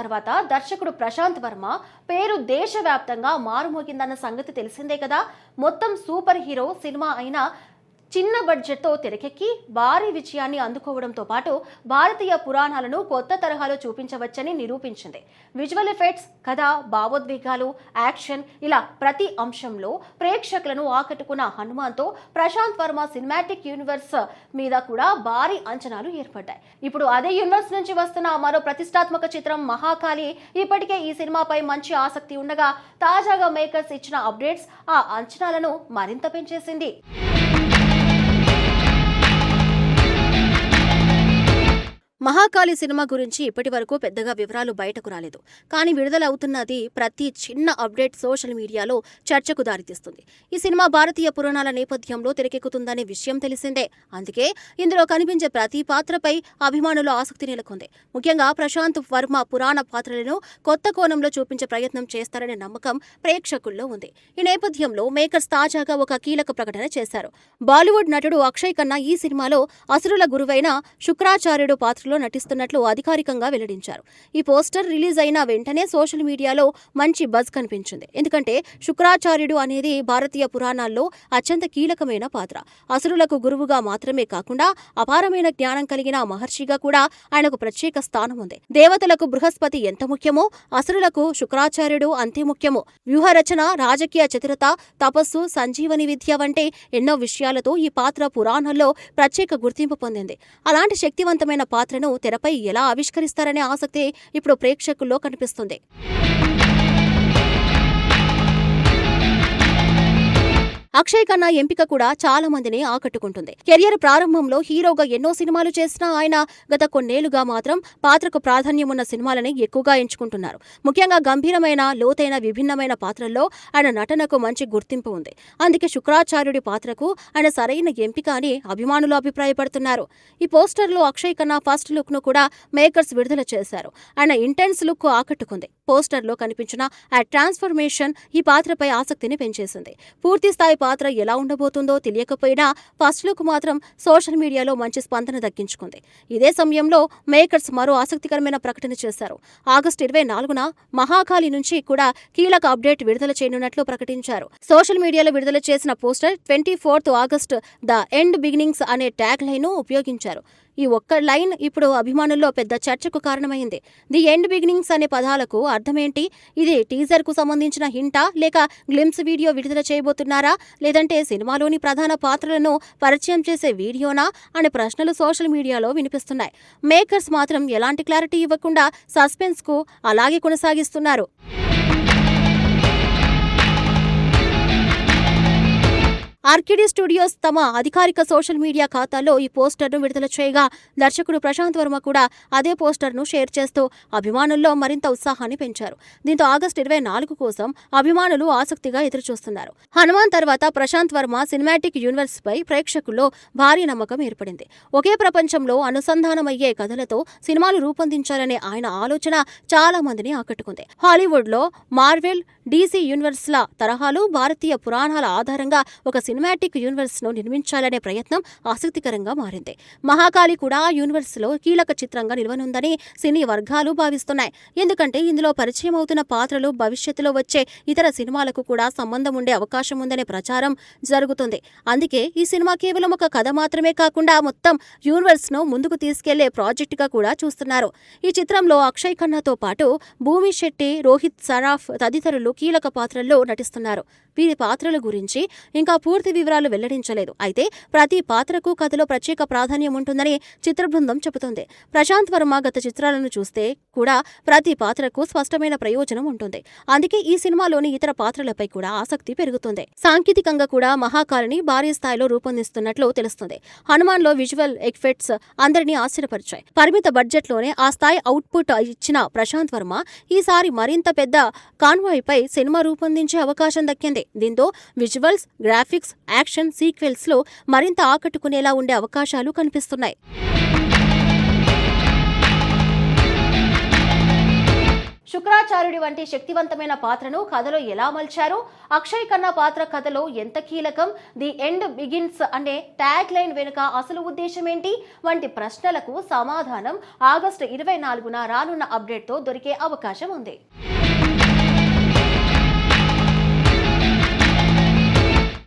తర్వాత దర్శకుడు ప్రశాంత్ వర్మ పేరు దేశవ్యాప్తంగా మారుమోగిందన్న సంగతి తెలిసిందే కదా. మొత్తం సూపర్ హీరో సినిమా అయిన చిన్న బడ్జెట్తో తెరకెక్కి భారీ విజయాన్ని అందుకోవడంతో పాటు భారతీయ పురాణాలను కొత్త తరహాలో చూపించవచ్చని నిరూపించింది. విజువల్ ఎఫెక్ట్స్, కథ, భావోద్వేగాలు, యాక్షన్ ఇలా ప్రతి అంశంలో ప్రేక్షకులను ఆకట్టుకున్న హనుమాన్తో ప్రశాంత్ వర్మ సినిమాటిక్ యూనివర్స్ మీద కూడా భారీ అంచనాలు ఏర్పడ్డాయి. ఇప్పుడు అదే యూనివర్స్ నుంచి వస్తున్న మరో ప్రతిష్టాత్మక చిత్రం మహాకాళి ఇప్పటికే ఈ సినిమాపై మంచి ఆసక్తి ఉండగా తాజాగా మేకర్స్ ఇచ్చిన అప్డేట్స్ ఆ అంచనాలను మరింత పెంచేసింది. మహాకాళి సినిమా గురించి ఇప్పటి వరకు పెద్దగా వివరాలు బయటకు రాలేదు. కానీ విడుదలవుతున్నది ప్రతి చిన్న అప్డేట్ సోషల్ మీడియాలో చర్చకు దారితీస్తుంది. ఈ సినిమా భారతీయ పురాణాల నేపథ్యంలో తెరకెక్కుతుందనే విషయం తెలిసిందే. అందుకే ఇందులో కనిపించే ప్రతి పాత్రపై అభిమానుల ఆసక్తి నెలకొంది. ముఖ్యంగా ప్రశాంత్ వర్మ పురాణ పాత్రలను కొత్త కోణంలో చూపించే ప్రయత్నం చేస్తారనే నమ్మకం ప్రేక్షకుల్లో ఉంది. ఈ నేపథ్యంలో మేకర్స్ తాజాగా ఒక కీలక ప్రకటన చేశారు. బాలీవుడ్ నటుడు అక్షయ్ ఖన్నా ఈ సినిమాలో అసురుల గురువైన శుక్రాచార్యుడు పాత్ర నటిస్తున్నట్లు అధికారికంగా వెల్లడించారు. ఈ పోస్టర్ రిలీజ్ అయిన వెంటనే సోషల్ మీడియాలో మంచి బజ్ కనిపించింది. ఎందుకంటే శుక్రాచార్యుడు అనేది భారతీయ పురాణాల్లో అత్యంత కీలకమైన పాత్ర. అసురులకు గురువుగా మాత్రమే కాకుండా అపారమైన జ్ఞానం కలిగిన మహర్షిగా కూడా ఆయనకు ప్రత్యేక స్థానం ఉంది. దేవతలకు బృహస్పతి ఎంత ముఖ్యమో అసురులకు శుక్రాచార్యుడు అంతే ముఖ్యము. వ్యూహరచన, రాజకీయ చతురత, తపస్సు, సంజీవని విద్య వంటి ఎన్నో విషయాలతో ఈ పాత్ర పురాణాల్లో ప్రత్యేక గుర్తింపు పొందింది. అలాంటి శక్తివంతమైన పాత్రను తెరపై ఎలా ఆవిష్కరిస్తారనే ఆసక్తి ఇప్పుడు ప్రేక్షకుల్లో కనిపిస్తుంది. అక్షయ్ ఖన్నా ఎంపిక కూడా చాలా మందిని ఆకట్టుకుంటుంది. కెరియర్ ప్రారంభంలో హీరోగా ఎన్నో సినిమాలు చేసిన ఆయన గత కొన్నేళ్లుగా మాత్రం పాత్రకు ప్రాధాన్యం ఉన్న సినిమాలని ఎక్కువగా ఎంచుకుంటున్నారు. ముఖ్యంగా గంభీరమైన, లోతైన, విభిన్నమైన పాత్రల్లో ఆయన నటనకు మంచి గుర్తింపు ఉంది. అందుకే శుక్రాచార్యుడి పాత్రకు ఆయన సరైన ఎంపిక అని అభిమానులు అభిప్రాయపడుతున్నారు. ఈ పోస్టర్లో అక్షయ్ ఖన్నా ఫస్ట్ లుక్ ను కూడా మేకర్స్ విడుదల చేశారు. ఆయన ఇంటెన్స్ లుక్ ఆకట్టుకుంది. పోస్టర్లో కనిపించిన ఆ ట్రాన్స్ఫర్మేషన్ ఈ పాత్రపై ఆసక్తిని పెంచేసింది. పూర్తి స్థాయి పాత్ర ఎలా ఉండబోతుందో తెలియకపోయినా ఫస్ట్ లుక్ మాత్రం సోషల్ మీడియాలో మంచి స్పందన దక్కించుకుంది. ఇదే సమయంలో మేకర్స్ మరో ఆసక్తికరమైన ప్రకటన చేశారు. ఆగస్టు 24న మహాకాళి నుంచి కూడా కీలక అప్డేట్ విడుదల చేయనున్నట్లు ప్రకటించారు. సోషల్ మీడియాలో విడుదల చేసిన poster 24th August the end beginnings అనే ట్యాగ్ లైన్ ఉపయోగించారు. ఈ ఒక్క లైన్ ఇప్పుడు అభిమానుల్లో పెద్ద చర్చకు కారణమైంది. ది ఎండ్ బిగినింగ్స్ అనే పదాలకు అర్థమేంటి? ఇది టీజర్ కు సంబంధించిన హింటా, లేక గ్లిమ్స్ వీడియో విడుదల చేయబోతున్నారా, లేదంటే సినిమాలోని ప్రధాన పాత్రలను పరిచయం చేసే వీడియోనా అనే ప్రశ్నలు సోషల్ మీడియాలో వినిపిస్తున్నాయి. మేకర్స్ మాత్రం ఎలాంటి క్లారిటీ ఇవ్వకుండా సస్పెన్స్ కు అలాగే కొనసాగిస్తున్నారు. ఆర్కిడి స్టూడియోస్ తమ అధికారిక సోషల్ మీడియా ఖాతాలో ఈ పోస్టర్ను విడుదల చేయగా దర్శకుడు ప్రశాంత్ వర్మ కూడా అదే పోస్టర్ను షేర్ చేస్తూ అభిమానుల్లో మరింత ఉత్సాహాన్ని పెంచారు. దీంతో ఆగస్టు 24 కోసం అభిమానులు ఆసక్తిగా ఎదురుచూస్తున్నారు. హనుమాన్ తర్వాత ప్రశాంత్ వర్మ సినిమాటిక్ యూనివర్స్ పై ప్రేక్షకుల్లో భారీ నమ్మకం ఏర్పడింది. ఒకే ప్రపంచంలో అనుసంధానమయ్యే కథలతో సినిమాలు రూపొందించాలనే ఆయన ఆలోచన చాలా మందిని ఆకట్టుకుంది. హాలీవుడ్ లో మార్వెల్, డీసీ యూనివర్స్ల తరహాలో భారతీయ పురాణాల ఆధారంగా ఒక సినిమాటిక్ యూనివర్స్ ను నిర్మించాలనే ప్రయత్నం ఆసక్తికరంగా మారింది. మహాకాళి కూడా ఆ యూనివర్స్ లో కీలక చిత్రంగా నిలవనుందని సినీ వర్గాలు భావిస్తున్నాయి. ఎందుకంటే ఇందులో పరిచయం అవుతున్న పాత్రలు భవిష్యత్తులో వచ్చే ఇతర సినిమాలకు కూడా సంబంధం ఉండే అవకాశం ఉందనే ప్రచారం జరుగుతుంది. అందుకే ఈ సినిమా కేవలం ఒక కథ మాత్రమే కాకుండా మొత్తం యూనివర్స్ ను ముందుకు తీసుకెళ్లే ప్రాజెక్ట్ గా కూడా చూస్తున్నారు. ఈ చిత్రంలో అక్షయ్ ఖన్నాతో పాటు భూమి శెట్టి, రోహిత్ సరాఫ్ తదితరులు కీలక పాత్రల్లో నటిస్తున్నారు. వీరి పాత్రల గురించి ఇంకా పూర్తి వివరాలు వెల్లడించలేదు. అయితే ప్రతి పాత్రకు కథలో ప్రత్యేక ప్రాధాన్యం ఉంటుందని చిత్ర బృందం చెబుతోంది. ప్రశాంత్ వర్మ గత చిత్రాలను చూస్తే కూడా ప్రతి పాత్రకు స్పష్టమైన ప్రయోజనం ఉంటుంది. అందుకే ఈ సినిమాలోని ఇతర పాత్రలపై కూడా ఆసక్తి పెరుగుతుంది. సాంకేతికంగా కూడా మహాకాళిని భారీ స్థాయిలో రూపొందిస్తున్నట్లు తెలుస్తుంది. హనుమాన్లో విజువల్ ఎఫెక్ట్స్ అందరినీ ఆశ్చర్యపరిచాయి. పరిమిత బడ్జెట్లోనే ఆ స్థాయి అవుట్పుట్ ఇచ్చిన ప్రశాంత్ వర్మ ఈసారి మరింత పెద్ద కాన్వాయ్ పై సినిమా రూపొందించే అవకాశం దక్కింది. దీంతో విజువల్స్, గ్రాఫిక్స్, యాక్షన్ సీక్వెల్స్ లో మరింత ఆకట్టుకునేలా ఉండే అవకాశాలు కనిపిస్తున్నాయి. శుక్రాచార్యుడి వంటి శక్తివంతమైన పాత్రను కథలో ఎలా మలిచారు? అక్షయ్ ఖన్నా పాత్ర కథలో ఎంత కీలకం? ది ఎండ్ బిగిన్స్ అనే ట్యాగ్ లైన్ వెనుక అసలు ఉద్దేశం ఏంటి? వంటి ప్రశ్నలకు సమాధానం ఆగస్టు 24న రానున్న అప్డేట్తో దొరికే అవకాశం ఉంది.